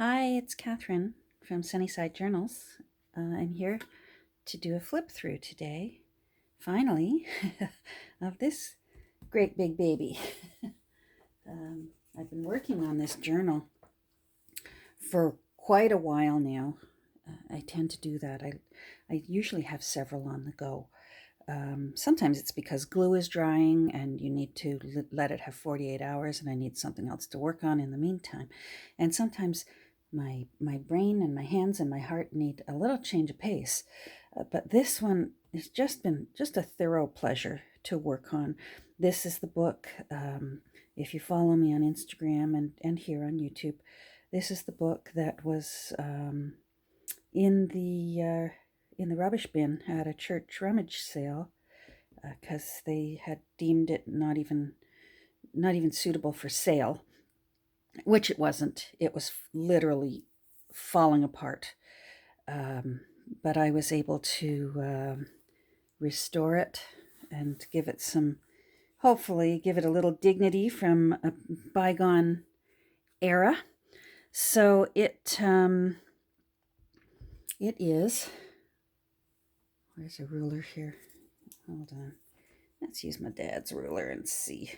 Hi, it's Catherine from Sunnyside Journals. I'm here to do a flip through today, finally, of this great big baby. I've been working on this journal for quite a while now. I tend to do that. I usually have several on the go. Sometimes it's because glue is drying and you need to let it have 48 hours, and I need something else to work on in the meantime. And sometimes my brain and my hands and my heart need a little change of pace. But this one has just been just a thorough pleasure to work on. This is the book. If you follow me on Instagram and here on YouTube, this is the book that was in the rubbish bin at a church rummage sale because they had deemed it not even suitable for sale, which it wasn't. It was literally falling apart. But I was able to restore it and hopefully give it a little dignity from a bygone era. So it is. Where's a ruler here? Hold on. Let's use my dad's ruler and see.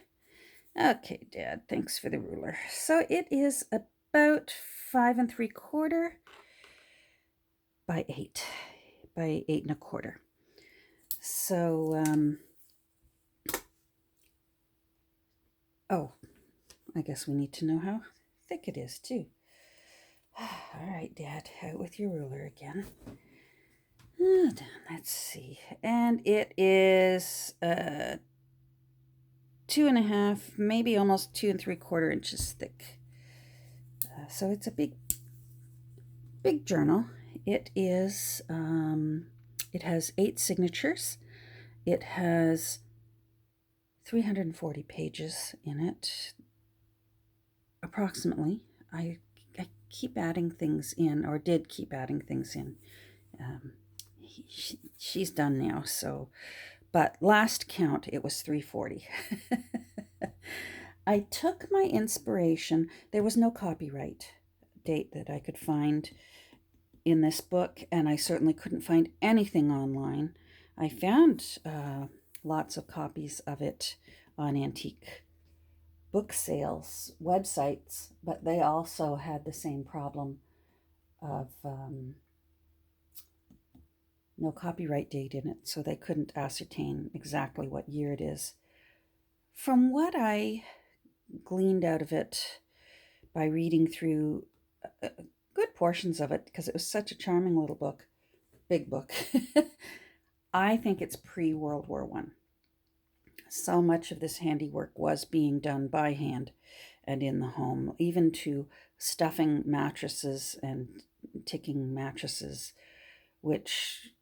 Okay, Dad, thanks for the ruler. So it is about 5 3/4 by 8 and a quarter. So, oh, I guess we need to know how thick it is too. All right, Dad, out with your ruler again. Let's see. And it is 2.5, maybe almost 2 3/4 inches thick. So it's a big journal. It is. It has 8 signatures. It has 340 pages in it, approximately. I keep adding things in, or did keep adding things in. She's done now, so. But last count, it was 340. I took my inspiration. There was no copyright date that I could find in this book, and I certainly couldn't find anything online. I found lots of copies of it on antique book sales websites, but they also had the same problem of no copyright date in it, so they couldn't ascertain exactly what year it is. From what I gleaned out of it by reading through good portions of it, because it was such a charming little book, big book, I think it's pre-World War I. So much of this handiwork was being done by hand and in the home, even to stuffing mattresses and ticking mattresses, which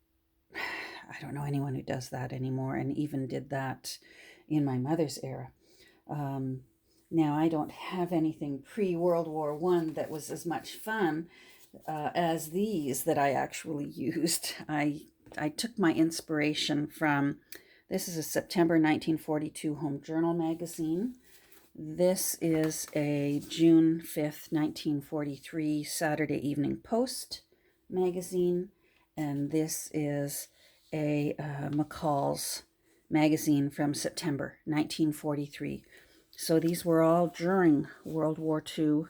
I don't know anyone who does that anymore, and even did that in my mother's era. Now, I don't have anything pre-World War I that was as much fun as these that I actually used. I took my inspiration from, this is a September 1942 Home Journal magazine. This is a June 5th, 1943 Saturday Evening Post magazine. And this is a McCall's magazine from September 1943. So these were all during World War II.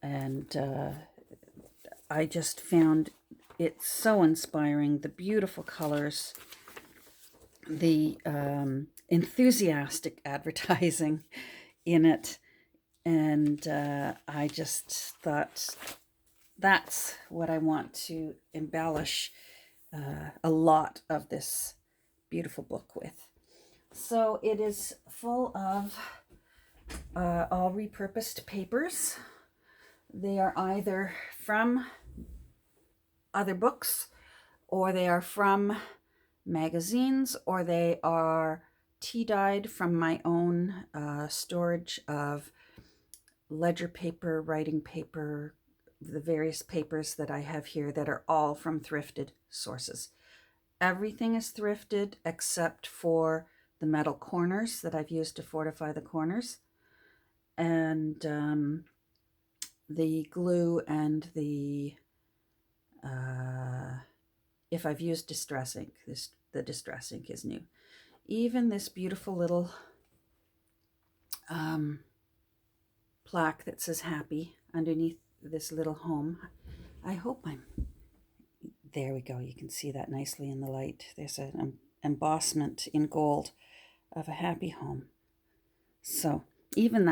And I just found it so inspiring. The beautiful colors, the enthusiastic advertising in it. And I just thought that's what I want to embellish a lot of this beautiful book with. So it is full of all repurposed papers. They are either from other books, or they are from magazines, or they are tea-dyed from my own storage of ledger paper, writing paper, the various papers that I have here that are all from thrifted sources. Everything is thrifted except for the metal corners that I've used to fortify the corners. And the glue and the, if I've used Distress ink, the Distress ink is new. Even this beautiful little plaque that says happy underneath this little home. I hope there we go. You can see that nicely in the light. There's an embossment in gold of a happy home. So even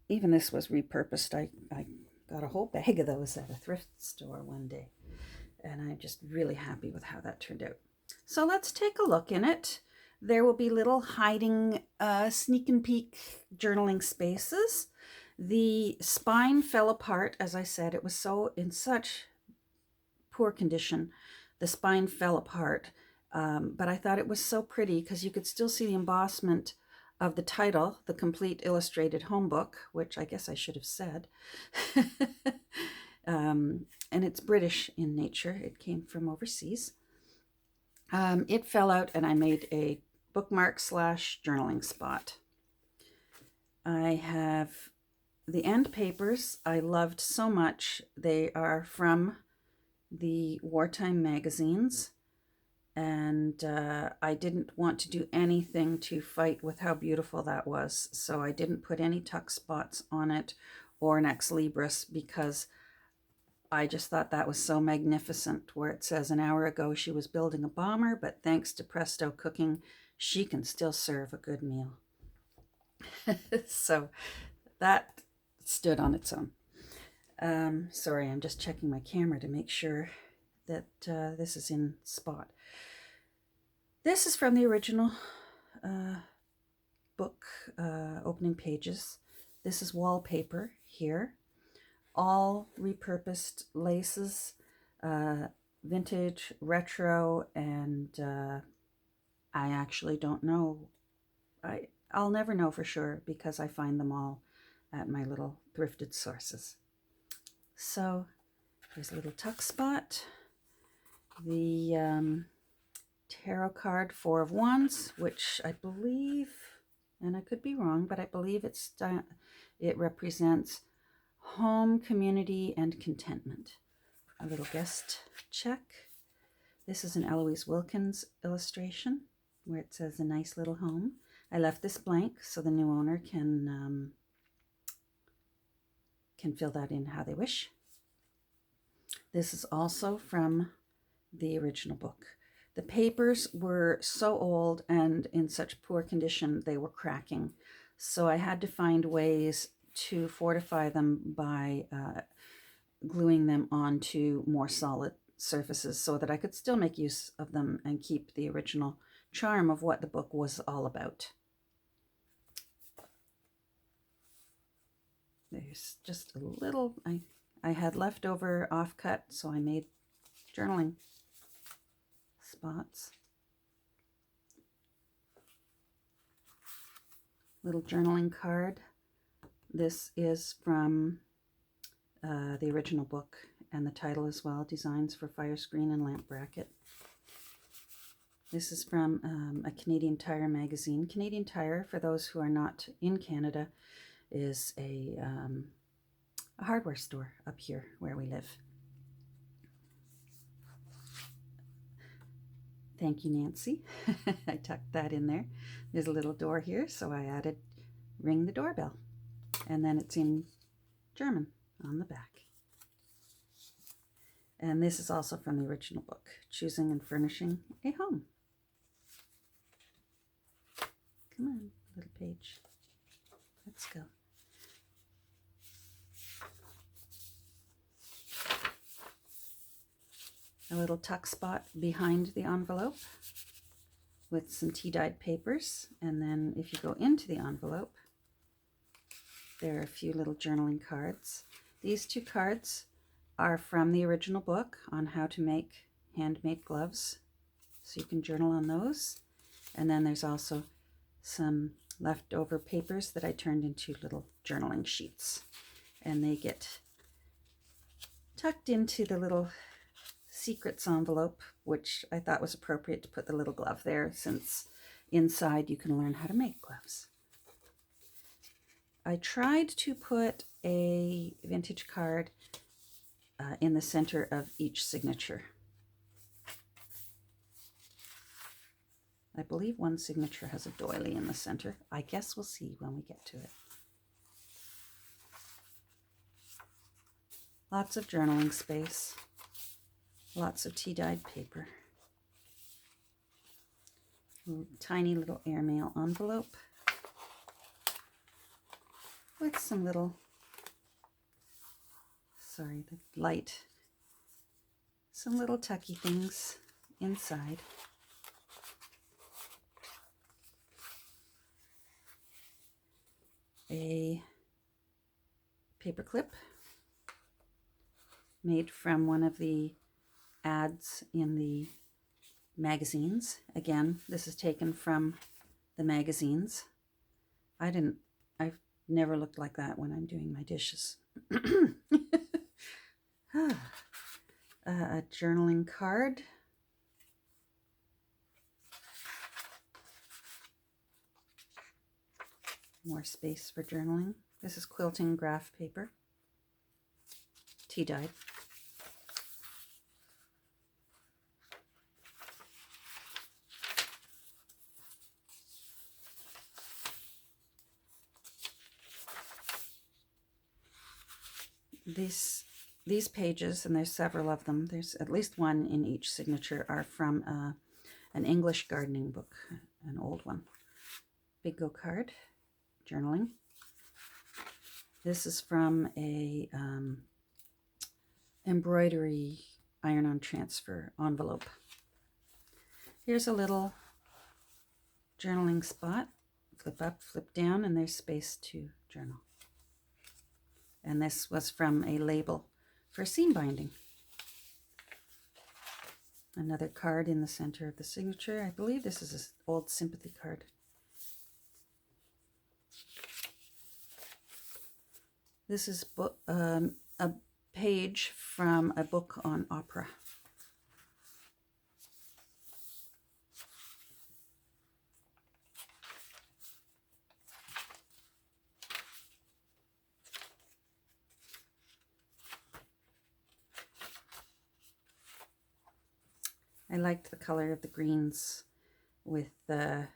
this was repurposed. I got a whole bag of those at a thrift store one day, and I'm just really happy with how that turned out. So let's take a look in it. There will be little hiding, sneak and peek journaling spaces. The spine fell apart. As I said, it was so in such poor condition. The spine fell apart, but I thought it was so pretty because you could still see the embossment of the title, The Complete Illustrated Home Book, which I guess I should have said. And it's British in nature. It came from overseas. It fell out, and I made a bookmark / journaling spot. I have the end papers I loved so much. They are from the wartime magazines, and I didn't want to do anything to fight with how beautiful that was, so I didn't put any tuck spots on it or an ex libris, because I just thought that was so magnificent, where it says an hour ago she was building a bomber, but thanks to Presto Cooking, she can still serve a good meal. So that stood on its own. Sorry, I'm just checking my camera to make sure that this is in spot. This is from the original book, opening pages. This is wallpaper here. All repurposed laces, vintage, retro, and I actually don't know. I'll never know for sure because I find them all at my little thrifted sources. So there's a little tuck spot. The tarot card, Four of Wands, which I believe, and I could be wrong, but I believe it represents home, community, and contentment. A little guest check. This is an Eloise Wilkins illustration where it says a nice little home. I left this blank so the new owner can fill that in how they wish. This is also from the original book. The papers were so old and in such poor condition they were cracking, so I had to find ways to fortify them by gluing them onto more solid surfaces so that I could still make use of them and keep the original charm of what the book was all about. There's just a little, I had leftover offcut, so I made journaling spots. Little journaling card. This is from the original book, and the title as well, Designs for Fire Screen and Lamp Bracket. This is from a Canadian Tire magazine. Canadian Tire, for those who are not in Canada, is a hardware store up here where we live. Thank you, Nancy. I tucked that in there. There's a little door here, so I added ring the doorbell. And then it's in German on the back. And this is also from the original book, Choosing and Furnishing a Home. Come on, little page. Let's go. A little tuck spot behind the envelope with some tea-dyed papers. And then if you go into the envelope, there are a few little journaling cards. These two cards are from the original book on how to make handmade gloves, so you can journal on those. And then there's also some leftover papers that I turned into little journaling sheets, and they get tucked into the little secrets envelope, which I thought was appropriate to put the little glove there, since inside you can learn how to make gloves. I tried to put a vintage card in the center of each signature. I believe one signature has a doily in the center. I guess we'll see when we get to it. Lots of journaling space. Lots of tea-dyed paper. Tiny little airmail envelope with some little, the light, some little tucky things inside. A paper clip made from one of the ads in the magazines. Again, this is taken from the magazines. I've never looked like that when I'm doing my dishes. A journaling card. More space for journaling. This is quilting graph paper. Tea-dyed. These pages, and there's several of them, there's at least one in each signature, are from an English gardening book, an old one. Big Go card, journaling. This is from a embroidery iron-on transfer envelope. Here's a little journaling spot. Flip up, flip down, and there's space to journal. And this was from a label for seam binding. Another card in the center of the signature. I believe this is an old sympathy card. This is a page from a book on opera. I liked the color of the greens with the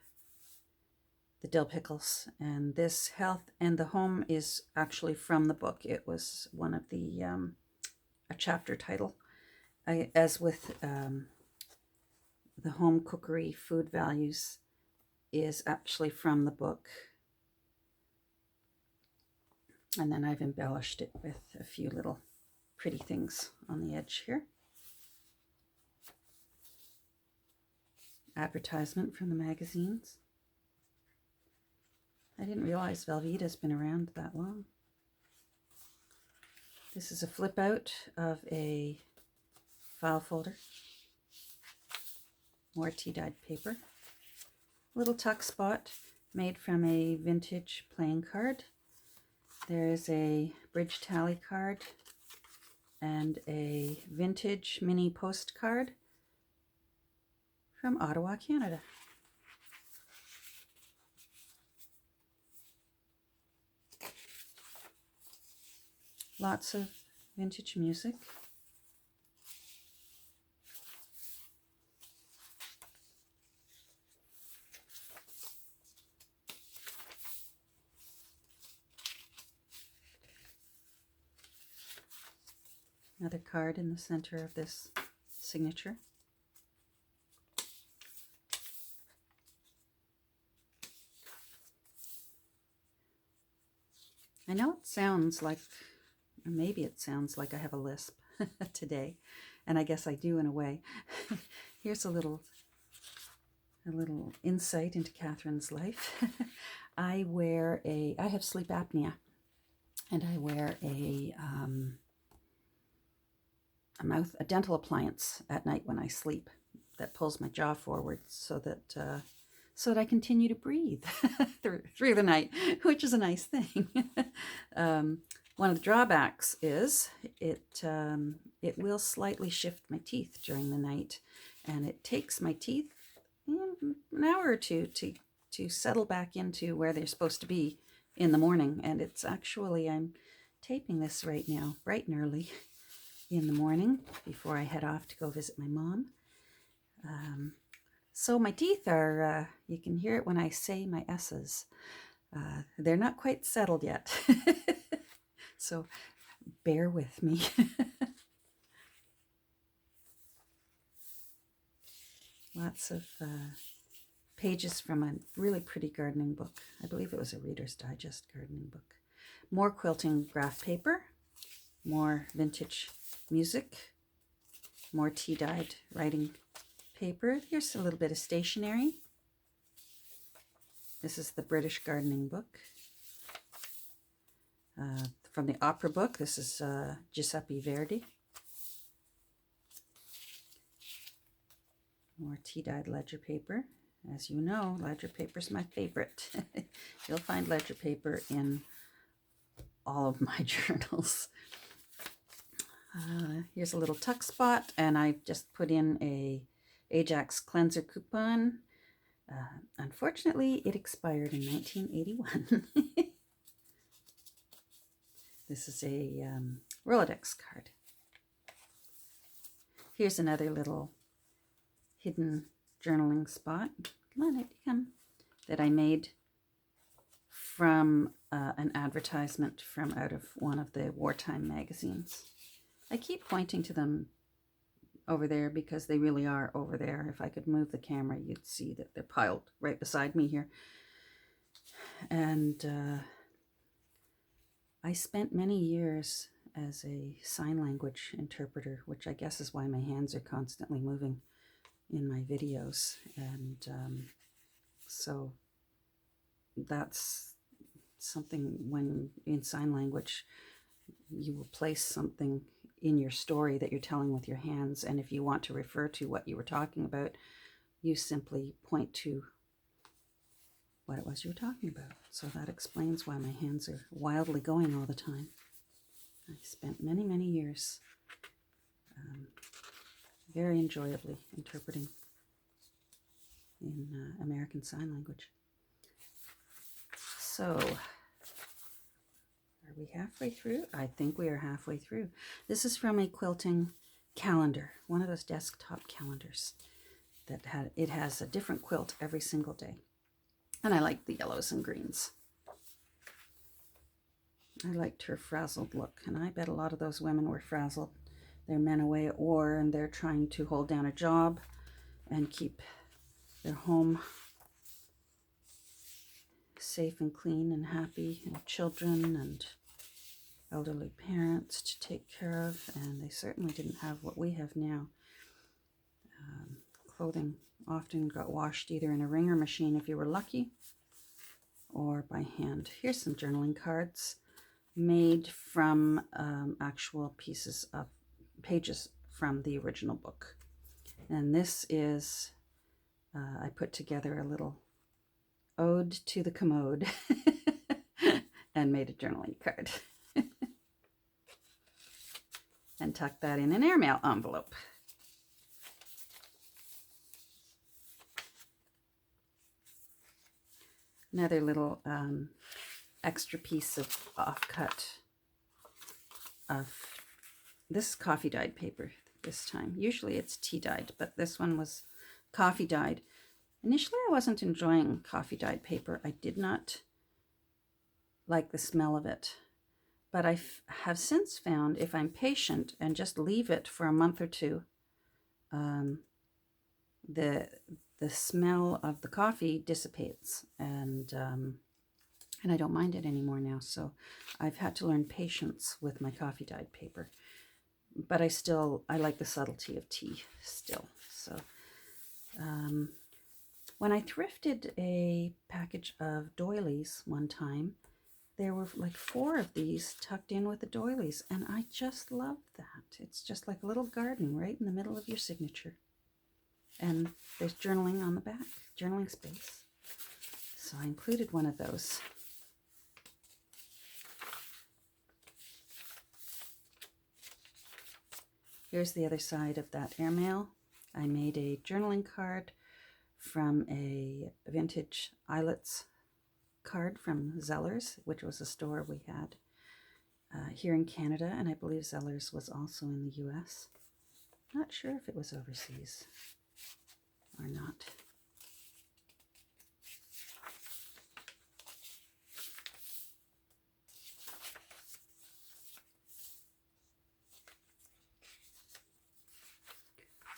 dill pickles, and this Health and the Home is actually from the book. It was one of the a chapter title. As with the Home Cookery Food Values is actually from the book, and then I've embellished it with a few little pretty things on the edge here. Advertisement from the magazines. I didn't realize Velveeta's been around that long. This is a flip out of a file folder. More tea-dyed paper. Little tuck spot made from a vintage playing card. There's a bridge tally card and a vintage mini postcard from Ottawa, Canada. Lots of vintage music. Another card in the center of this signature. I know it sounds like, or maybe it sounds like I have a lisp today, and I guess I do in a way. Here's a little insight into Catherine's life. I have sleep apnea, and I wear a dental appliance at night when I sleep that pulls my jaw forward so that I continue to breathe through the night, which is a nice thing. One of the drawbacks is it will slightly shift my teeth during the night, and it takes my teeth an hour or two to settle back into where they're supposed to be in the morning, and it's actually, I'm taping this right now, bright and early in the morning before I head off to go visit my mom. So my teeth are, you can hear it when I say my S's. They're not quite settled yet, so bear with me. Lots of pages from a really pretty gardening book. I believe it was a Reader's Digest gardening book. More quilting graph paper, more vintage music, more tea-dyed writing paper. Here's a little bit of stationery. This is the British gardening book. From the opera book, this is Giuseppe Verdi. More tea-dyed ledger paper. As you know, ledger paper is my favorite. You'll find ledger paper in all of my journals. Here's a little tuck spot, and I've just put in a Ajax cleanser coupon. Unfortunately, it expired in 1981. This is a Rolodex card. Here's another little hidden journaling spot. Come on, come. That I made from an advertisement from out of one of the wartime magazines. I keep pointing to them over there because they really are over there. If I could move the camera, you'd see that they're piled right beside me here. And I spent many years as a sign language interpreter, which I guess is why my hands are constantly moving in my videos. And so that's something when in sign language, you will place something in your story that you're telling with your hands. And if you want to refer to what you were talking about, you simply point to what it was you were talking about. So that explains why my hands are wildly going all the time. I spent many, many years very enjoyably interpreting in American Sign Language. So, are we halfway through? I think we are halfway through. This is from a quilting calendar, one of those desktop calendars that has a different quilt every single day. And I like the yellows and greens. I liked her frazzled look, and I bet a lot of those women were frazzled. Their men away at war, and they're trying to hold down a job and keep their home safe and clean and happy, and children and elderly parents to take care of, and they certainly didn't have what we have now. Clothing often got washed either in a wringer machine if you were lucky, or by hand. Here's some journaling cards made from actual pieces of pages from the original book. And this is, I put together a little ode to the commode and made a journaling card. And tucked that in an airmail envelope. Another little extra piece of offcut of this coffee dyed paper this time. Usually it's tea dyed, but this one was coffee dyed. Initially I wasn't enjoying coffee dyed paper. I did not like the smell of it. But I have since found if I'm patient and just leave it for a month or two, the smell of the coffee dissipates, and I don't mind it anymore now. So I've had to learn patience with my coffee dyed paper. But I like the subtlety of tea still. So when I thrifted a package of doilies one time, there were like 4 of these tucked in with the doilies, and I just love that. It's just like a little garden right in the middle of your signature. And there's journaling on the back, journaling space. So I included one of those. Here's the other side of that airmail. I made a journaling card from a vintage eyelets card from Zellers, which was a store we had here in Canada, and I believe Zellers was also in the US. Not sure if it was overseas or not.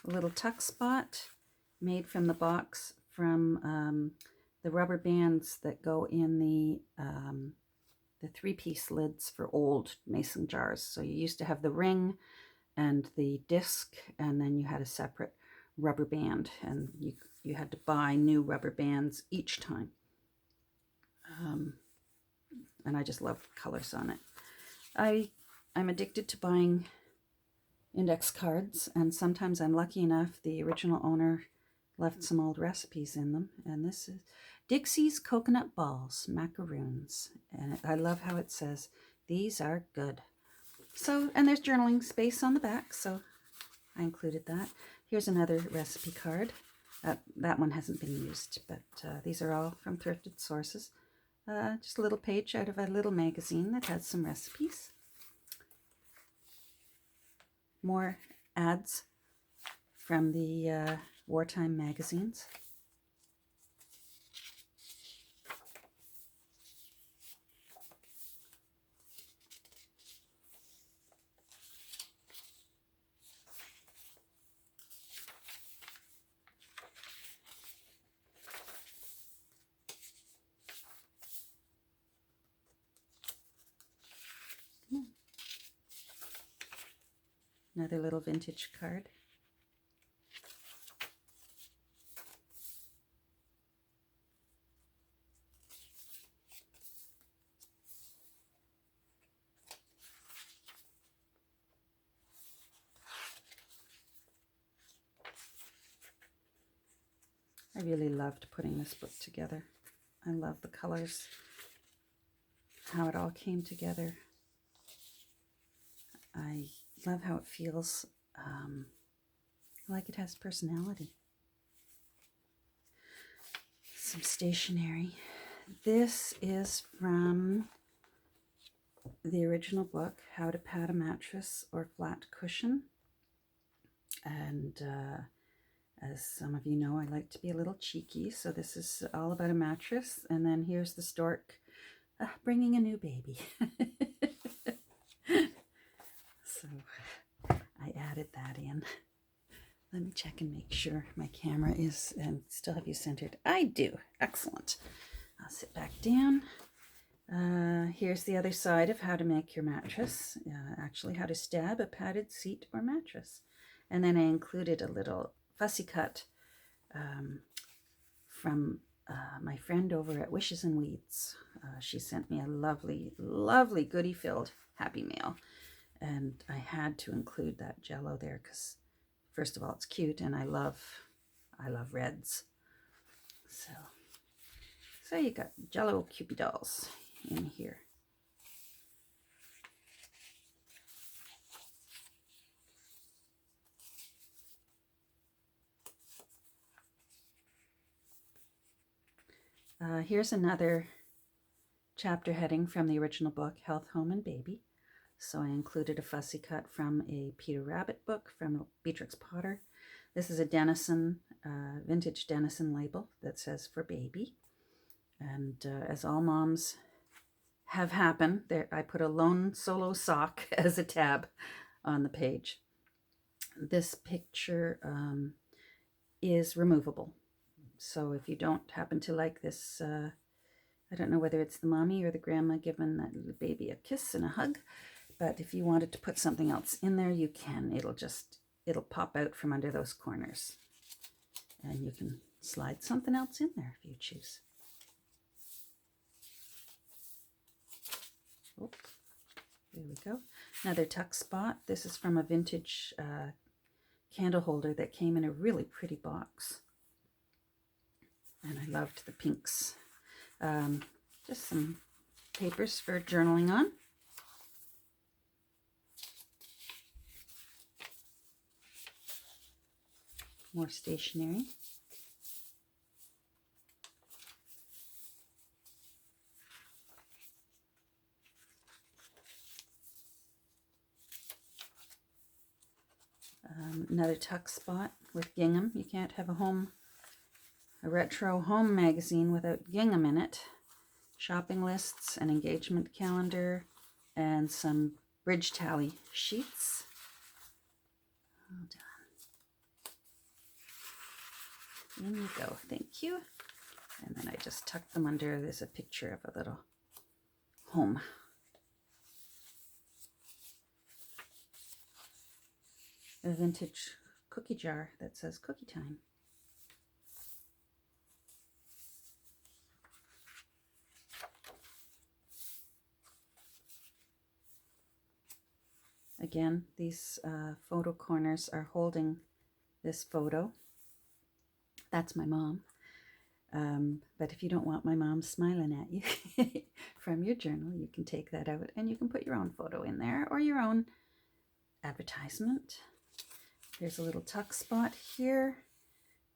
A little tuck spot made from the box from the rubber bands that go in the 3-piece lids for old mason jars. So you used to have the ring and the disc, and then you had a separate rubber band, and you had to buy new rubber bands each time. And I just love the colors on it. I'm addicted to buying index cards, and sometimes I'm lucky enough the original owner left some old recipes in them, and this is Dixie's Coconut Balls Macaroons, and I love how it says these are good. So, and there's journaling space on the back, so I included that. Here's another recipe card. That one hasn't been used, but these are all from thrifted sources. Just a little page out of a little magazine that has some recipes. More ads from the wartime magazines. Another little vintage card. I really loved putting this book together. I love the colors, how it all came together. I love how it feels like it has personality. Some stationery. This is from the original book, How to Pad a Mattress or Flat Cushion. And as some of you know, I like to be a little cheeky, so this is all about a mattress. And then here's the stork bringing a new baby. So I added that in. Let me check and make sure my camera is, and still have you centered. I do. Excellent. I'll sit back down. Here's the other side of how to make your mattress. Actually, how to stab a padded seat or mattress. And then I included a little fussy cut from my friend over at Wishes and Weeds. She sent me a lovely, lovely goodie-filled Happy Mail. And I had to include that Jello there because, first of all, it's cute, and I love reds. So you got Jello Cupid dolls in here. Here's another chapter heading from the original book, Health, Home, and Baby. So I included a fussy cut from a Peter Rabbit book from Beatrix Potter. This is a Denizen, vintage Denizen label that says for baby. And as all moms have happened, there I put a lone solo sock as a tab on the page. This picture is removable. So if you don't happen to like this, I don't know whether it's the mommy or the grandma giving that little baby a kiss and a hug, but if you wanted to put something else in there, you can. It'll pop out from under those corners. And you can slide something else in there if you choose. Oh, there we go. Another tuck spot. This is from a vintage candle holder that came in a really pretty box. And I loved the pinks. Just some papers for journaling on. More stationery. Another tuck spot with gingham. You can't have a retro home magazine without gingham in it. Shopping lists, an engagement calendar, and some bridge tally sheets. Hold on. In you go. Thank you. And then I just tuck them under. There's a picture of a little home. A vintage cookie jar that says cookie time. Again, these photo corners are holding this photo. That's my mom. But if you don't want my mom smiling at you from your journal, you can take that out and you can put your own photo in there or your own advertisement. There's a little tuck spot here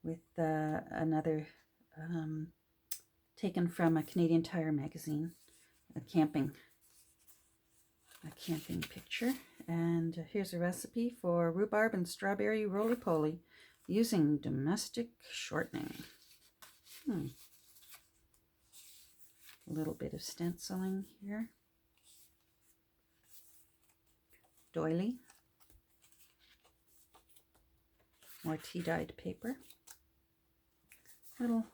with another taken from a Canadian Tire magazine, a camping picture. And here's a recipe for rhubarb and strawberry roly-poly using domestic shortening. A little bit of stenciling here. Doily. More tea-dyed paper. Little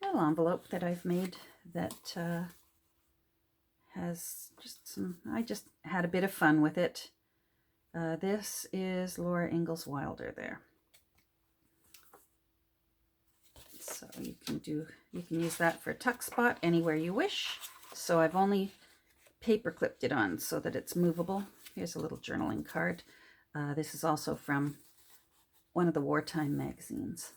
envelope that I've made that has just some, I just had a bit of fun with it. This is Laura Ingalls Wilder there. So you can use that for a tuck spot anywhere you wish. So I've only paper clipped it on so that it's movable. Here's a little journaling card. This is also from one of the wartime magazines.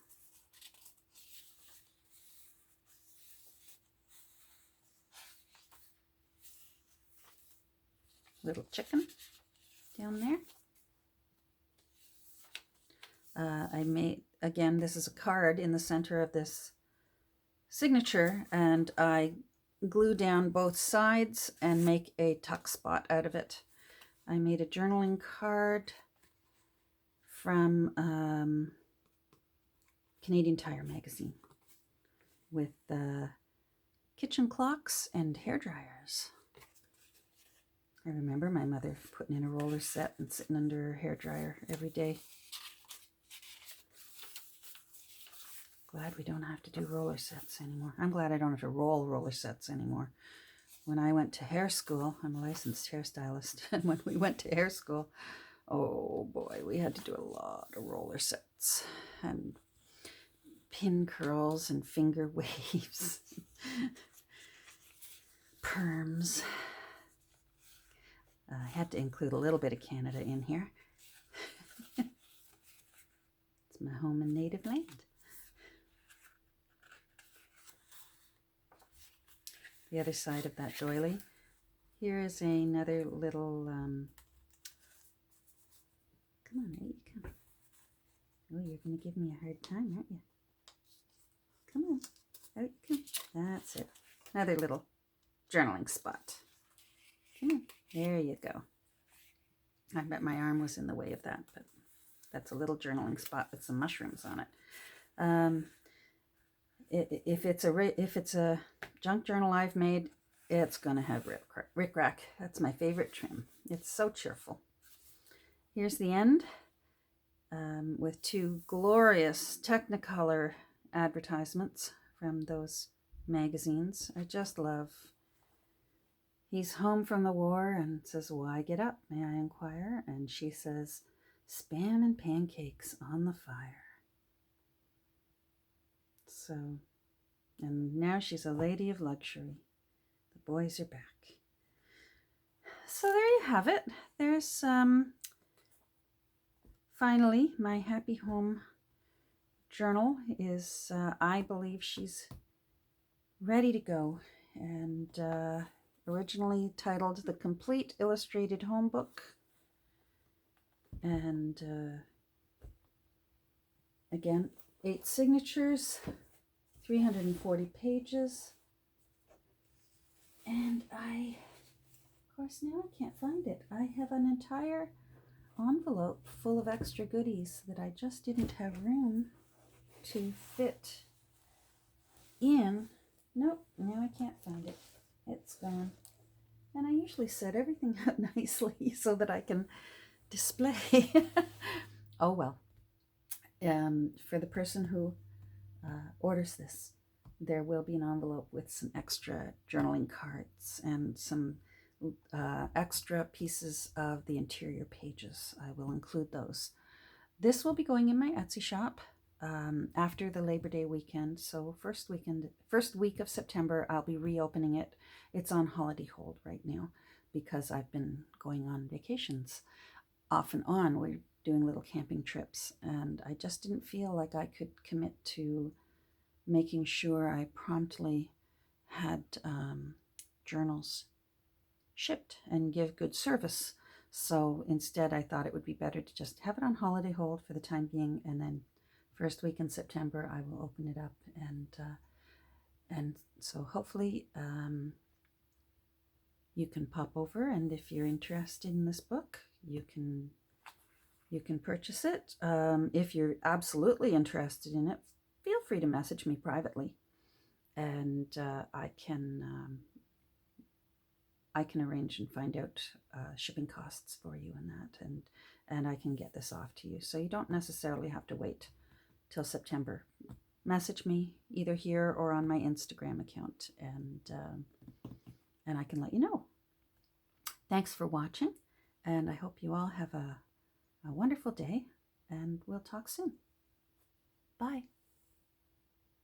Little chicken down there. I made, again, this is a card in the center of this signature, and I glue down both sides and make a tuck spot out of it. I made a journaling card from Canadian Tire magazine with kitchen clocks and hair dryers. I remember my mother putting in a roller set and sitting under her hair dryer every day. Glad we don't have to do roller sets anymore. I'm glad I don't have to roll roller sets anymore. When I went to hair school, I'm a licensed hairstylist, and when we went to hair school, oh boy, we had to do a lot of roller sets and pin curls and finger waves, perms. I had to include a little bit of Canada in here. It's my home and native land. The other side of that doily. Here is another little, come on, out you come. Oh, you're going to give me a hard time, aren't you? Come on, out you come. That's it. Another little journaling spot. Come on, there you go. I bet my arm was in the way of that, but that's a little journaling spot with some mushrooms on it. If it's a junk journal I've made, it's going to have rickrack. That's my favorite trim. It's so cheerful. Here's the end with two glorious Technicolor advertisements from those magazines. I just love. He's home from the war and says, "Why get up, may I inquire?" And she says, "Spam and pancakes on the fire." So, and now she's a lady of luxury. The boys are back. So there you have it. There's finally my Happy Home journal is, I believe she's ready to go. And originally titled The Complete Illustrated Home Book. And again, 8 signatures, 340 pages, and of course now I can't find it. I have an entire envelope full of extra goodies that I just didn't have room to fit in. Nope, now I can't find it. It's gone. And I usually set everything out nicely so that I can display. Oh well. For the person who orders this, there will be an envelope with some extra journaling cards and some extra pieces of the interior pages. I will include those. This will be going in my Etsy shop after the Labor Day weekend. So first week of September, I'll be reopening it. It's on holiday hold right now because I've been going on vacations off and on. We're doing little camping trips, and I just didn't feel like I could commit to making sure I promptly had journals shipped and give good service. So instead, I thought it would be better to just have it on holiday hold for the time being, and then first week in September, I will open it up, and so hopefully you can pop over, and if you're interested in this book, you can purchase it. If you're absolutely interested in it, feel free to message me privately, and I can arrange and find out shipping costs for you and that, and I can get this off to you. So you don't necessarily have to wait till September. Message me either here or on my Instagram account, and I can let you know. Thanks for watching, and I hope you all have a wonderful day, and we'll talk soon. Bye.